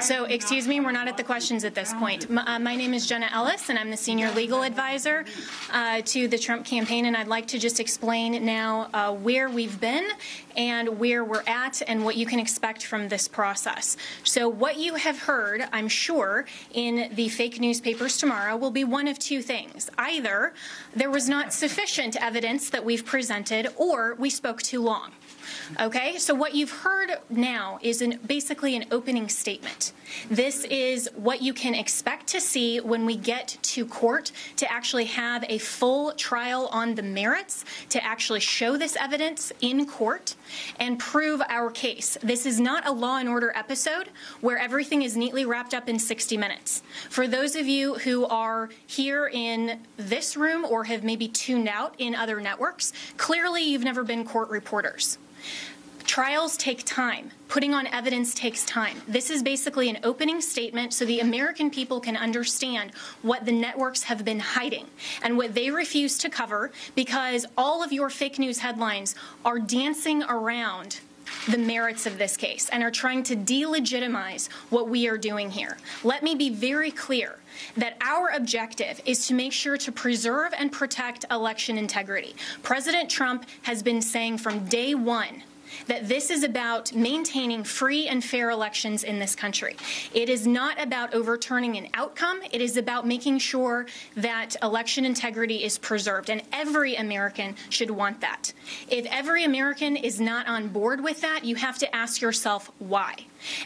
So, excuse me, we're not at the questions at this point. My name is Jenna Ellis, and I'm the senior legal advisor to the Trump campaign, and I'd like to just explain now where we've been and where we're at and what you can expect from this process. So what you have heard, I'm sure, in the fake newspapers tomorrow will be one of two things. Either there was not sufficient evidence that we've presented, or we spoke too long. Okay, so what you've heard now is basically an opening statement. This is what you can expect to see when we get to court to actually have a full trial on the merits, to actually show this evidence in court and prove our case. This is not a Law and Order episode where everything is neatly wrapped up in 60 minutes. For those of you who are here in this room or have maybe tuned out in other networks, clearly you've never been court reporters. Trials take time. Putting on evidence takes time. This is basically an opening statement so the American people can understand what the networks have been hiding and what they refuse to cover, because all of your fake news headlines are dancing around the merits of this case and are trying to delegitimize what we are doing here. Let me be very clear that our objective is to make sure to preserve and protect election integrity. President Trump has been saying from day one that this is about maintaining free and fair elections in this country. It is not about overturning an outcome. It is about making sure that election integrity is preserved, and every American should want that. If every American is not on board with that, you have to ask yourself why.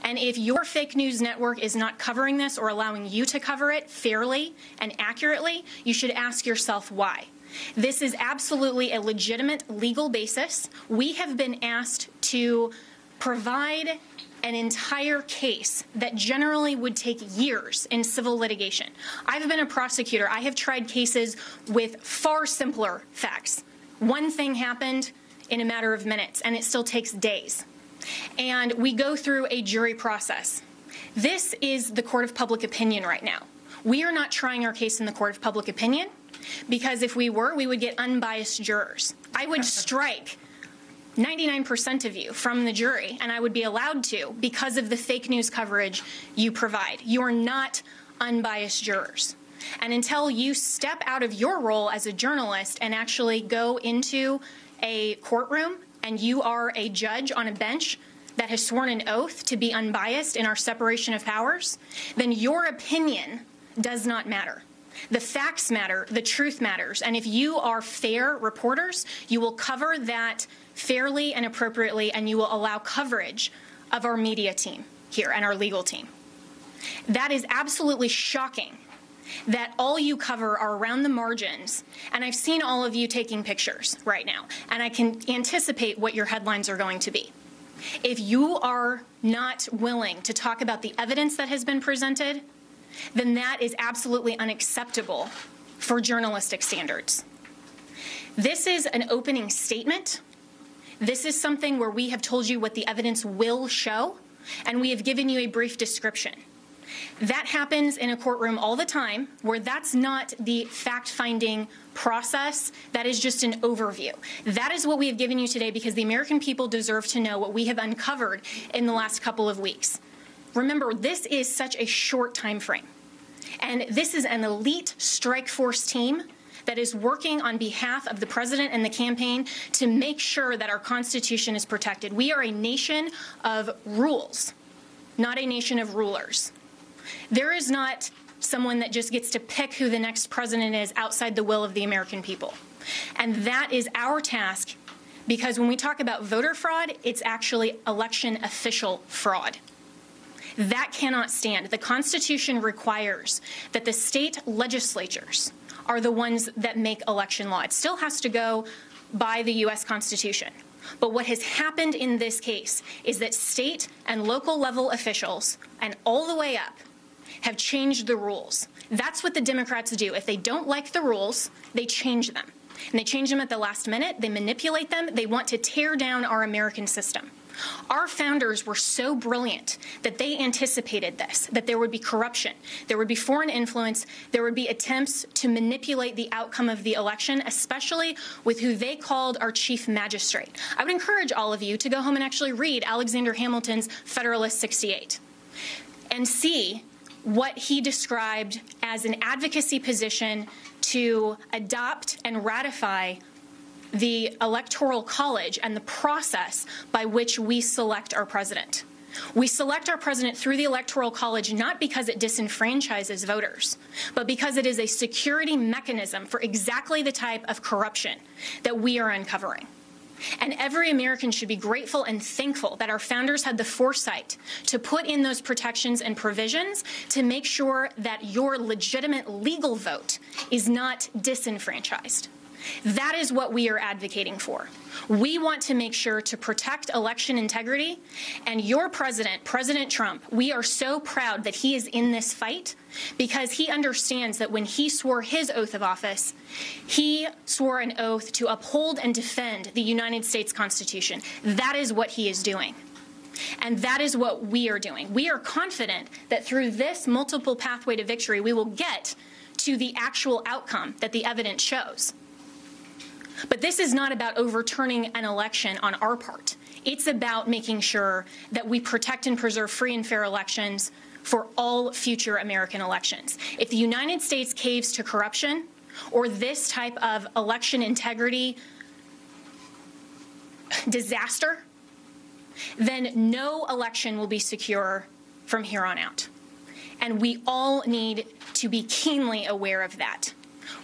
And if your fake news network is not covering this or allowing you to cover it fairly and accurately, you should ask yourself why. This is absolutely a legitimate legal basis. We have been asked to provide an entire case that generally would take years in civil litigation. I've been a prosecutor. I have tried cases with far simpler facts. One thing happened in a matter of minutes, and it still takes days. And we go through a jury process. This is the court of public opinion right now. We are not trying our case in the court of public opinion, because if we were, we would get unbiased jurors. I would strike 99% of you from the jury, and I would be allowed to because of the fake news coverage you provide. You are not unbiased jurors. And until you step out of your role as a journalist and actually go into a courtroom and you are a judge on a bench that has sworn an oath to be unbiased in our separation of powers, then your opinion does not matter. The facts matter, the truth matters, and if you are fair reporters, you will cover that fairly and appropriately, and you will allow coverage of our media team here and our legal team. That is absolutely shocking that all you cover are around the margins, and I've seen all of you taking pictures right now, and I can anticipate what your headlines are going to be. If you are not willing to talk about the evidence that has been presented, then that is absolutely unacceptable for journalistic standards. This is an opening statement. This is something where we have told you what the evidence will show, and we have given you a brief description. That happens in a courtroom all the time, where that's not the fact-finding process. That is just an overview. That is what we have given you today because the American people deserve to know what we have uncovered in the last couple of weeks. Remember, this is such a short time frame, and this is an elite strike force team that is working on behalf of the president and the campaign to make sure that our Constitution is protected. We are a nation of rules, not a nation of rulers. There is not someone that just gets to pick who the next president is outside the will of the American people. And that is our task, because when we talk about voter fraud, it's actually election official fraud. That cannot stand. The Constitution requires that the state legislatures are the ones that make election law. It still has to go by the U.S. Constitution. But what has happened in this case is that state and local level officials, and all the way up, have changed the rules. That's what the Democrats do. If they don't like the rules, they change them. And they change them at the last minute. They manipulate them. They want to tear down our American system. Our founders were so brilliant that they anticipated this, that there would be corruption, there would be foreign influence, there would be attempts to manipulate the outcome of the election, especially with who they called our chief magistrate. I would encourage all of you to go home and actually read Alexander Hamilton's Federalist 68. and see what he described as an advocacy position to adopt and ratify the Electoral College and the process by which we select our president. We select our president through the Electoral College not because it disenfranchises voters, but because it is a security mechanism for exactly the type of corruption that we are uncovering. And every American should be grateful and thankful that our founders had the foresight to put in those protections and provisions to make sure that your legitimate legal vote is not disenfranchised. That is what we are advocating for. We want to make sure to protect election integrity, and your president, President Trump, we are so proud that he is in this fight because he understands that when he swore his oath of office, he swore an oath to uphold and defend the United States Constitution. That is what he is doing. And that is what we are doing. We are confident that through this multiple pathway to victory, we will get to the actual outcome that the evidence shows. But this is not about overturning an election on our part. It's about making sure that we protect and preserve free and fair elections for all future American elections. If the United States caves to corruption or this type of election integrity disaster, then no election will be secure from here on out. And we all need to be keenly aware of that.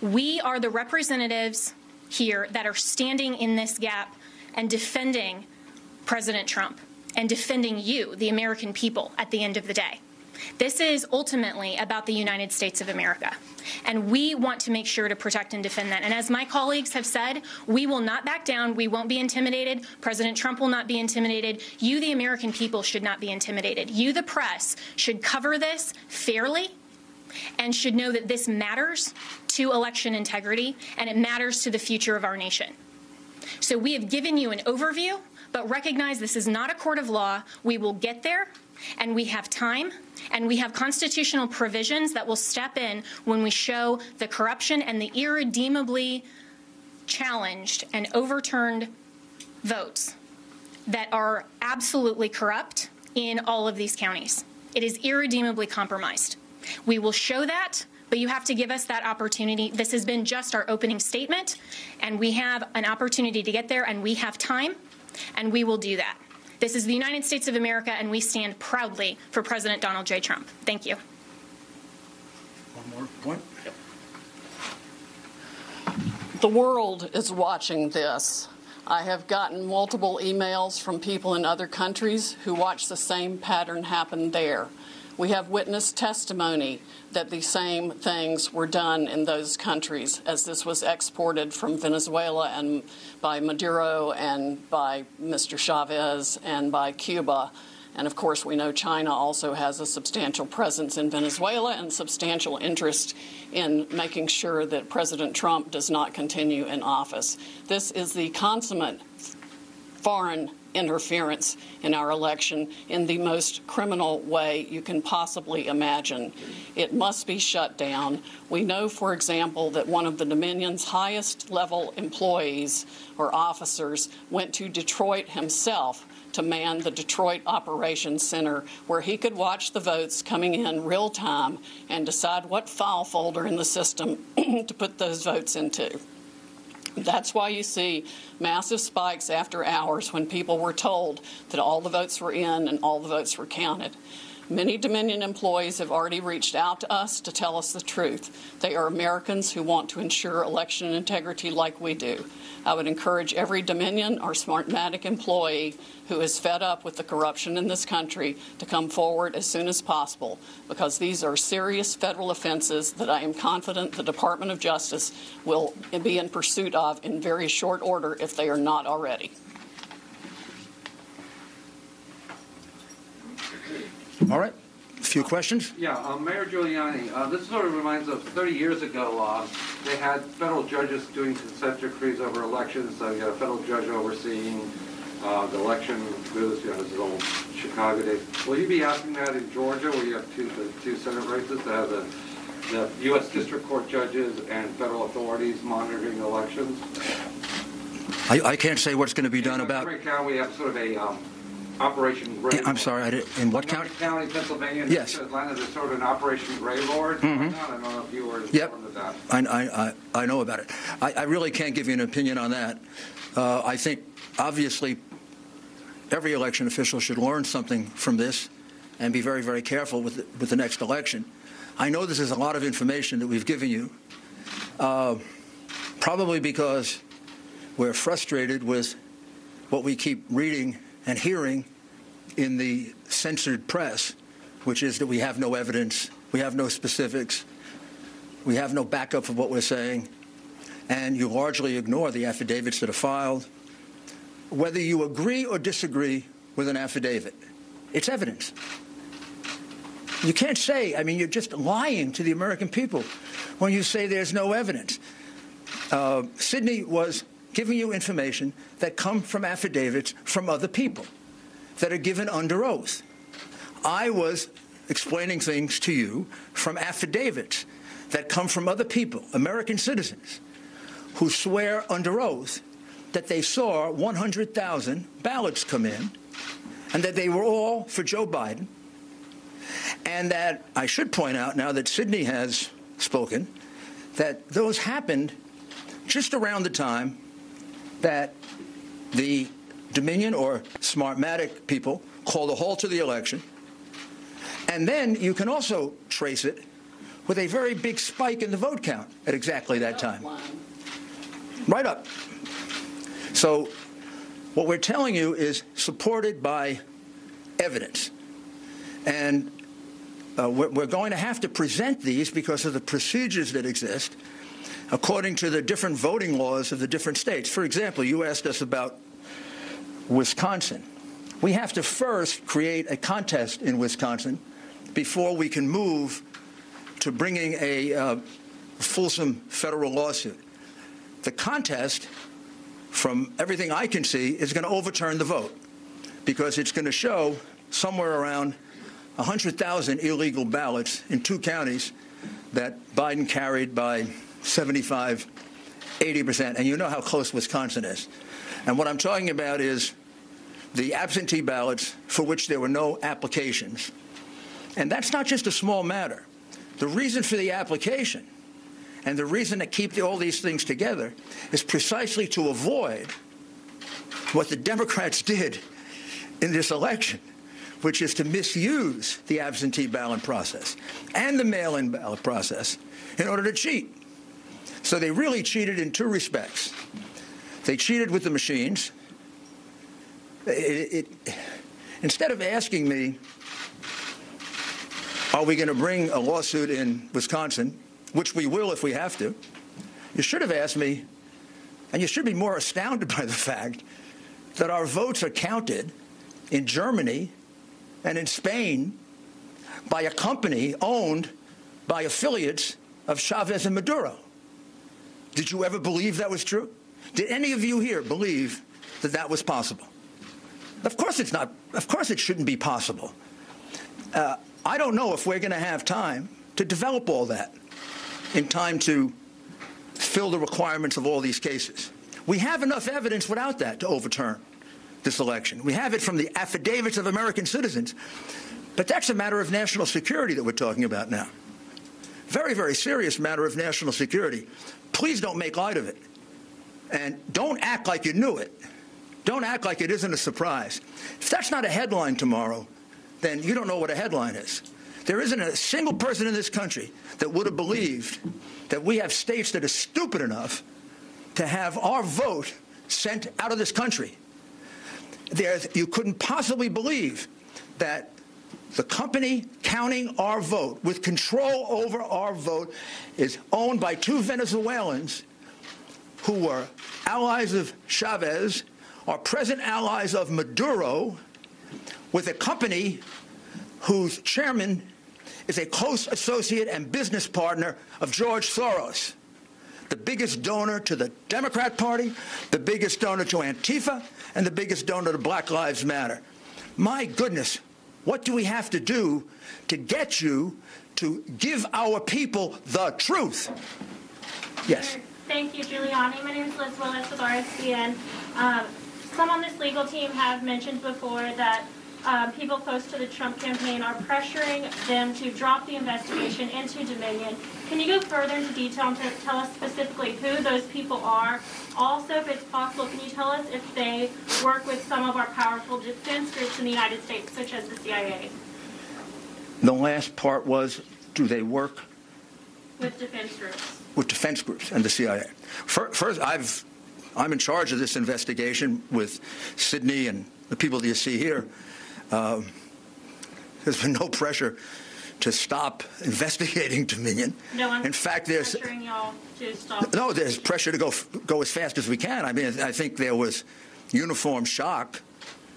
We are the representatives here that are standing in this gap and defending President Trump and defending you, the American people, at the end of the day. This is ultimately about the United States of America, and we want to make sure to protect and defend that. And as my colleagues have said, we will not back down. We won't be intimidated. President Trump will not be intimidated. You, the American people, should not be intimidated. You, the press, should cover this fairly and should know that this matters to election integrity and it matters to the future of our nation. So we have given you an overview, but recognize this is not a court of law. We will get there, and we have time, and we have constitutional provisions that will step in when we show the corruption and the irredeemably challenged and overturned votes that are absolutely corrupt in all of these counties. It is irredeemably compromised. We will show that, but you have to give us that opportunity. This has been just our opening statement, and we have an opportunity to get there, and we have time, and we will do that. This is the United States of America, and we stand proudly for President Donald J. Trump. Thank you. One more point. The world is watching this. I have gotten multiple emails from people in other countries who watch the same pattern happen there. We have witnessed testimony that the same things were done in those countries as this was exported from Venezuela and by Maduro and by Mr. Chavez and by Cuba. And of course, we know China also has a substantial presence in Venezuela and substantial interest in making sure that President Trump does not continue in office. This is the consummate foreign interference in our election in the most criminal way you can possibly imagine. It must be shut down. We know, for example, that one of the Dominion's highest level employees or officers went to Detroit himself to man the Detroit Operations Center, where he could watch the votes coming in real time and decide what file folder in the system to put those votes into. That's why you see massive spikes after hours when people were told that all the votes were in and all the votes were counted. Many Dominion employees have already reached out to us to tell us the truth. They are Americans who want to ensure election integrity like we do. I would encourage every Dominion or Smartmatic employee who is fed up with the corruption in this country to come forward as soon as possible, because these are serious federal offenses that I am confident the Department of Justice will be in pursuit of in very short order if they are not already. All right. A few questions? Yeah, Mayor Giuliani, this sort of reminds us of 30 years ago, they had federal judges doing consent decrees over elections. So you got a federal judge overseeing the election. This is old Chicago days. Will you be asking that in Georgia, where you have two Senate races, to have the U.S. District Court judges and federal authorities monitoring elections? I can't say what's going to be done about... Right now we have sort of a Operation Grey Lord. I'm sorry, in what county? County, Pennsylvania. Yes. Atlanta, there's sort of an Operation Grey Lord. I don't know if you were informed of that. I know about it. I really can't give you an opinion on that. I think, obviously, every election official should learn something from this and be very, very careful with the next election. I know this is a lot of information that we've given you, probably because we're frustrated with what we keep reading and hearing in the censored press, which is that we have no evidence, we have no specifics, we have no backup for what we're saying, and you largely ignore the affidavits that are filed. Whether you agree or disagree with an affidavit, it's evidence. You can't say, I mean, you're just lying to the American people when you say there's no evidence. Sydney was giving you information that come from affidavits from other people that are given under oath. I was explaining things to you from affidavits that come from other people, American citizens, who swear under oath that they saw 100,000 ballots come in and that they were all for Joe Biden, and that I should point out, now that Sydney has spoken, that those happened just around the time that the Dominion or Smartmatic people called a halt to the election. And then you can also trace it with a very big spike in the vote count at exactly that time. Right up. So what we're telling you is supported by evidence. And we're going to have to present these because of the procedures that exist according to the different voting laws of the different states. For example, you asked us about Wisconsin. We have to first create a contest in Wisconsin before we can move to bringing a fulsome federal lawsuit. The contest, from everything I can see, is going to overturn the vote because it's going to show somewhere around 100,000 illegal ballots in 2 counties that Biden carried by 75, 80%. And you know how close Wisconsin is. And what I'm talking about is the absentee ballots for which there were no applications. And that's not just a small matter. The reason for the application and the reason to keep all these things together is precisely to avoid what the Democrats did in this election, which is to misuse the absentee ballot process and the mail-in ballot process in order to cheat. So they really cheated in 2 respects. They cheated with the machines. Instead of asking me, are we going to bring a lawsuit in Wisconsin, which we will if we have to, you should have asked me, and you should be more astounded by the fact that our votes are counted in Germany and in Spain by a company owned by affiliates of Chavez and Maduro. Did you ever believe that was true? Did any of you here believe that that was possible? Of course it's not. Of course it shouldn't be possible. I don't know if we're going to have time to develop all that in time to fill the requirements of all these cases. We have enough evidence without that to overturn this election. We have it from the affidavits of American citizens. But that's a matter of national security that we're talking about now. Very, very serious matter of national security. Please don't make light of it. And don't act like you knew it. Don't act like it isn't a surprise. If that's not a headline tomorrow, then you don't know what a headline is. There isn't a single person in this country that would have believed that we have states that are stupid enough to have our vote sent out of this country. You couldn't possibly believe that the company counting our vote, with control over our vote, is owned by 2 Venezuelans who were allies of Chavez, are present allies of Maduro, with a company whose chairman is a close associate and business partner of George Soros, the biggest donor to the Democrat Party, the biggest donor to Antifa, and the biggest donor to Black Lives Matter. My goodness, what do we have to do to get you to give our people the truth? Yes. Thank you, Giuliani. My name is Liz Willis with RSCN. Some on this legal team have mentioned before that people close to the Trump campaign are pressuring them to drop the investigation into Dominion. Can you go further into detail and tell us specifically who those people are? Also, if it's possible, can you tell us if they work with some of our powerful defense groups in the United States, such as the CIA? The last part was, do they work with defense groups? With defense groups and the CIA. First, I'm in charge of this investigation with Sydney and the people that you see here. There's been no pressure to stop investigating Dominion. No one's in fact, there's pressuring y'all to stop. No, there's pressure to go as fast as we can. I mean, I think there was uniform shock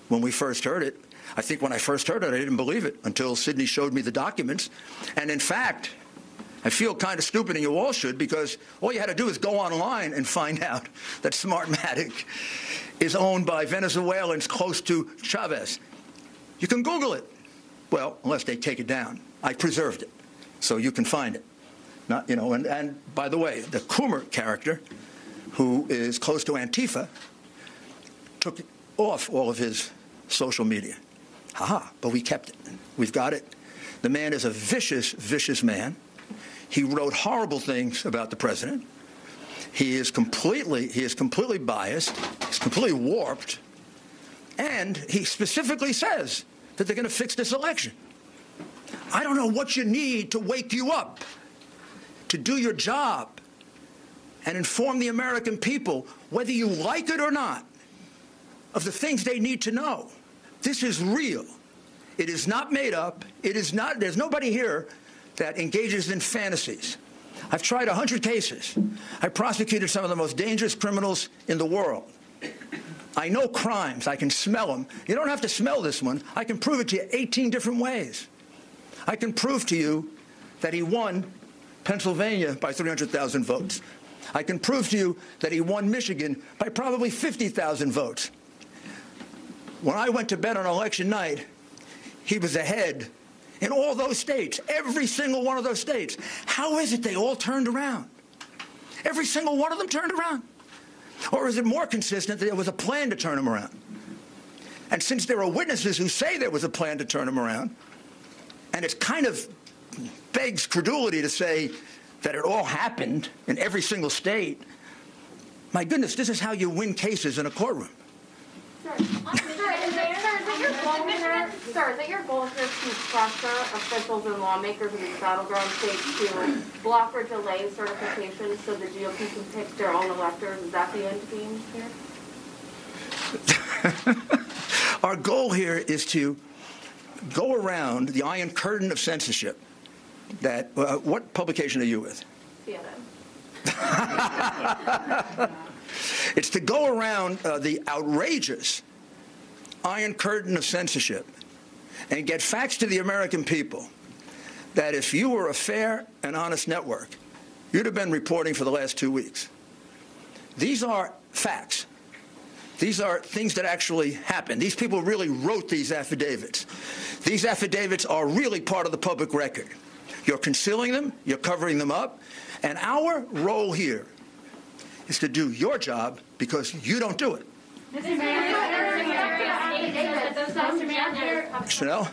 when we first heard it. I think when I first heard it, I didn't believe it until Sydney showed me the documents. And in fact, I feel kind of stupid, and you all should, because all you had to do is go online and find out that Smartmatic is owned by Venezuelans close to Chavez. You can Google it. Well, unless they take it down. I preserved it, so you can find it. Not, you know, and by the way, the Coomer character, who is close to Antifa, took off all of his social media. But we kept it. We've got it. The man is a vicious, vicious man. He wrote horrible things about the president. He is completely biased. He's completely warped. And he specifically says that they're going to fix this election. I don't know what you need to wake you up to do your job and inform the American people, whether you like it or not, of the things they need to know. This is real. It is not made up. It is not. There's nobody here that engages in fantasies. I've tried 100 cases. I prosecuted some of the most dangerous criminals in the world. I know crimes. I can smell them. You don't have to smell this one. I can prove it to you 18 different ways. I can prove to you that he won Pennsylvania by 300,000 votes. I can prove to you that he won Michigan by probably 50,000 votes. When I went to bed on election night, he was ahead in all those states, every single one of those states. How is it they all turned around? Every single one of them turned around? Or is it more consistent that there was a plan to turn them around? And since there are witnesses who say there was a plan to turn them around, and it kind of begs credulity to say that it all happened in every single state, my goodness, this is how you win cases in a courtroom. Sir, is it your goal here to pressure officials and lawmakers in these battleground states to block or delay certification so the GOP can pick their own electors? Is that the end game here? Our goal here is to go around the iron curtain of censorship that, what publication are you with? CNN. It's to go around the outrageous iron curtain of censorship and get facts to the American people that if you were a fair and honest network, you'd have been reporting for the last 2 weeks. These are facts. These are things that actually happened. These people really wrote these affidavits. These affidavits are really part of the public record. You're concealing them, you're covering them up, and our role here is to do your job because you don't do it. Chanel?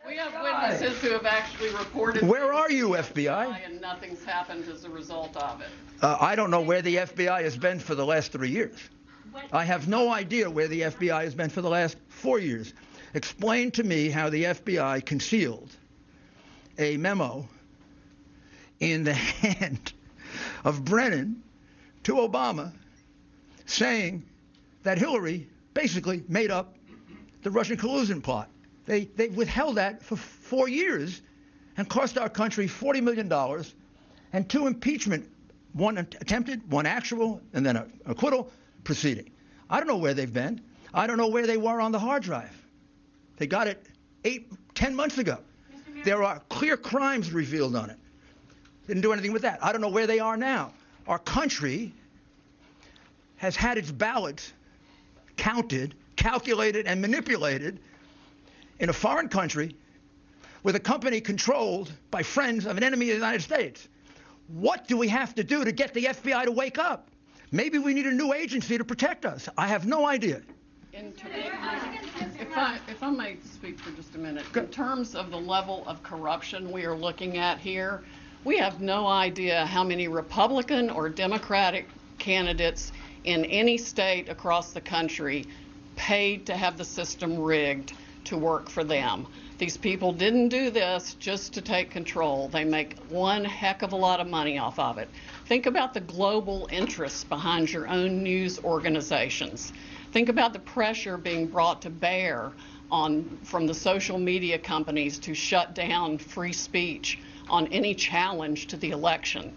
We have witnesses who have actually reported. Where are you, FBI? And nothing's happened as a result of it. I don't know where the FBI has been for the last 3 years. I have no idea where the FBI has been for the last 4 years. Explain to me how the FBI concealed a memo in the hand of Brennan to Obama saying that Hillary basically made up the Russian collusion plot. They withheld that for 4 years and cost our country $40 million and 2 impeachment, one attempted, one actual, and then an acquittal proceeding. I don't know where they've been. I don't know where they were on the hard drive. They got it 10 months ago. There are clear crimes revealed on it. Didn't do anything with that. I don't know where they are now. Our country has had its ballots counted, calculated, and manipulated in a foreign country with a company controlled by friends of an enemy of the United States. What do we have to do to get the FBI to wake up? Maybe we need a new agency to protect us. I have no idea. If I may speak for just a minute, in terms of the level of corruption we are looking at here, we have no idea how many Republican or Democratic candidates in any state across the country paid to have the system rigged to work for them. These people didn't do this just to take control. They make one heck of a lot of money off of it. Think about the global interests behind your own news organizations. Think about the pressure being brought to bear from the social media companies to shut down free speech on any challenge to the election.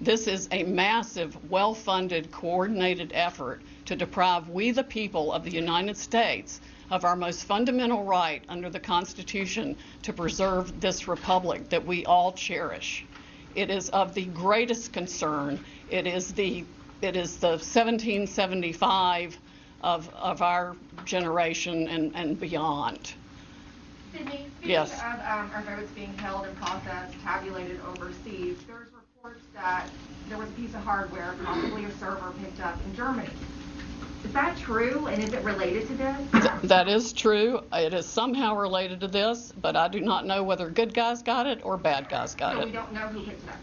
This is a massive, well-funded, coordinated effort to deprive we the people of the United States of our most fundamental right under the Constitution to preserve this republic that we all cherish. It is of the greatest concern. It is the 1775 of our generation and beyond. Sydney, speaking Yes. of our votes being held and processed, tabulated overseas, there's reports that there was a piece of hardware, possibly a server, picked up in Germany. Is that true, and is it related to this? That is true. It is somehow related to this, but I do not know whether good guys got it or bad guys got So it. we don't know who picked it up.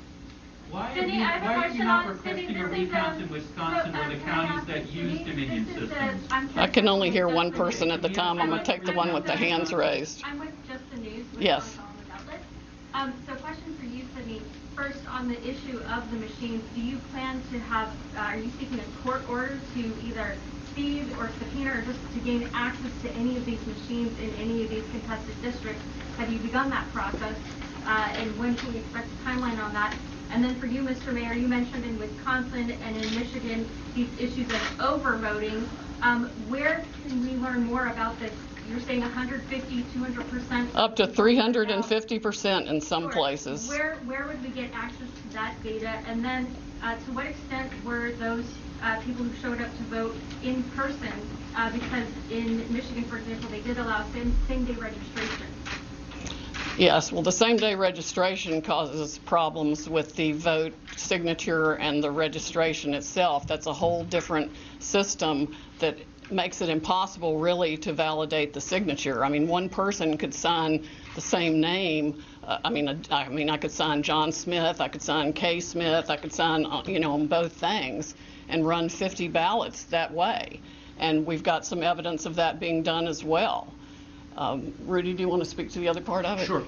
Why Cindy, I have a are you question not on- requesting Cindy, a this is, recount in Wisconsin or the counties that use Dominion systems? I can only hear one person at the time. I'm going to take the one with the hands raised. I'm with Just the News. Yes. So question for you, Sydney. First, on the issue of the machines, do you plan to have, are you seeking a court order to either seize or subpoena or just to gain access to any of these machines in any of these contested districts? Have you begun that process? And when can we expect a timeline on that? And then for you, Mr. Mayor, you mentioned in Wisconsin and in Michigan these issues of overvoting. Where can we learn more about this? You're saying 150, 200%? Up to 350% in some places. Where would we get access to that data? And then to what extent were those people who showed up to vote in person? Because in Michigan, for example, they did allow same-day registration. Yes, well, the same-day registration causes problems with the vote signature and the registration itself. That's a whole different system that makes it impossible, really, to validate the signature. I mean, one person could sign the same name. I could sign John Smith, I could sign Kay Smith, I could sign, on both things and run 50 ballots that way. And we've got some evidence of that being done as well. Rudy, do you want to speak to the other part of it? Sure.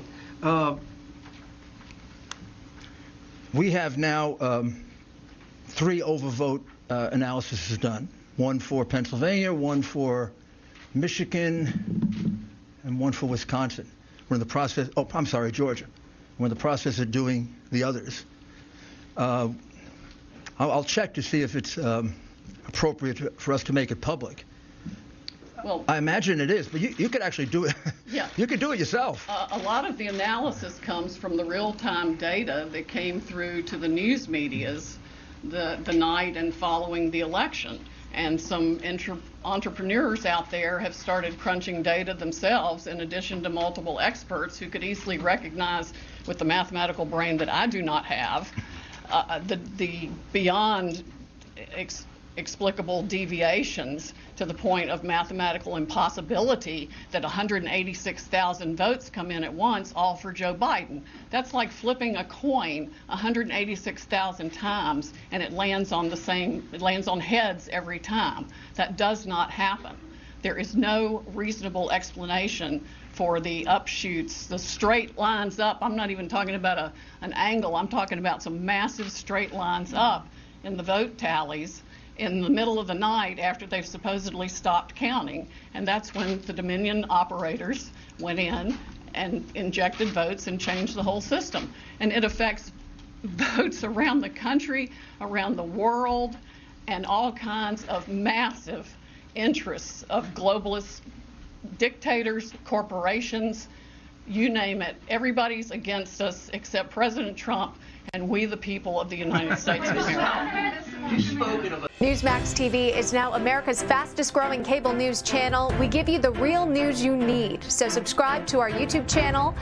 We have now 3 overvote analyses done. One for Pennsylvania, one for Michigan, and one for Wisconsin. We're in the process, Georgia. We're in the process of doing the others. I'll check to see if it's appropriate for us to make it public. Well, I imagine it is, but you could actually do it. Yeah. You could do it yourself. A lot of the analysis comes from the real-time data that came through to the news medias the night and following the election. And some entrepreneurs out there have started crunching data themselves, in addition to multiple experts who could easily recognize, with the mathematical brain that I do not have, the beyond explicable deviations to the point of mathematical impossibility that 186,000 votes come in at once, all for Joe Biden. That's like flipping a coin 186,000 times and it lands on heads every time. That does not happen. There is no reasonable explanation for the upshoots, the straight lines up. I'm not even talking about an angle. I'm talking about some massive straight lines up in the vote tallies in the middle of the night after they've supposedly stopped counting. And that's when the Dominion operators went in and injected votes and changed the whole system. And it affects votes around the country, around the world, and all kinds of massive interests of globalist dictators, corporations, you name it. Everybody's against us except President Trump and we the people of the United States of America. Newsmax TV is now America's fastest growing cable news channel. We give you the real news you need. So subscribe to our YouTube channel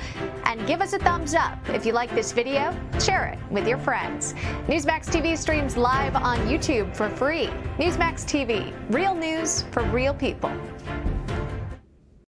and give us a thumbs up. If you like this video, share it with your friends. Newsmax TV streams live on YouTube for free. Newsmax TV, real news for real people.